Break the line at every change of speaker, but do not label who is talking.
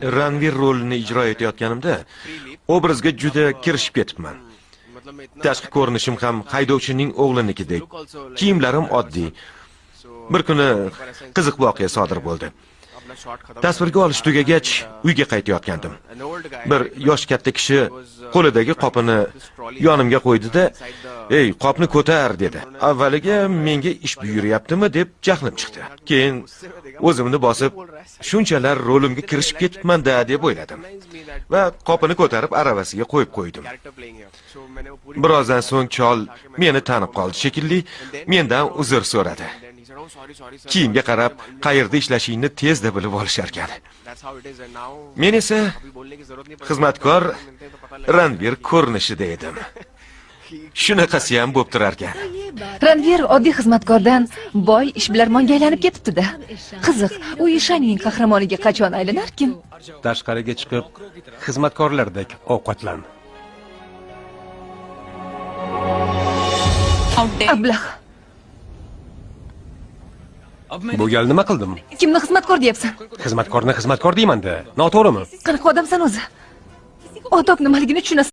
Ranvir rolini ijro etayotganimda obrazga juda kirishib ketibman. Tashqi ko'rinishim ham haydovchining o'g'linikidek. Kiyimlarim oddiy. Bir kuni qiziq voqea sodir bo'ldi. Tasvirga olish tugagach, uyga qaytayotgandim. Bir yosh katta kishi qo'lidagi qopini yonimga qo'ydi-da, "Ey, qopni ko'tar" dedi. Avvaliga menga ish buyuryaptimi deb jahlim chiqdi. Keyin o'zimni bosib, shunchalar rolimga kirishib ketibman-da deb o'yladim. Va qopini ko'tarib aravasiga qo'yib qo'ydim. Birozdan so'ng chol meni tanib qoldi shekilli, mendan uzr so'radi. Kiyimga qarab, qayerda ishlashingni tezda bilib olishar ekan. Men esa xizmatkor Ranvir ko'rinishida edim. Shunaqasi ham bo'p turar ekan.
Ranvir oddiy xizmatkordan boy ishbilarmonga aylanib ketibdi-da. Qiziq, u Ishanning qahramoniga qachon aylanarkin?
Tashqariga chiqib, xizmatkorlardek ovqatlan.
Ablah.
Bu gal nima qildim?
Kimni xizmatkor deyapsan?
Xizmatkorni xizmatkor deyman-da. Noto'g'rimi?
Qanaqa odamsan o'zi? Odob nimaligini tushunasan?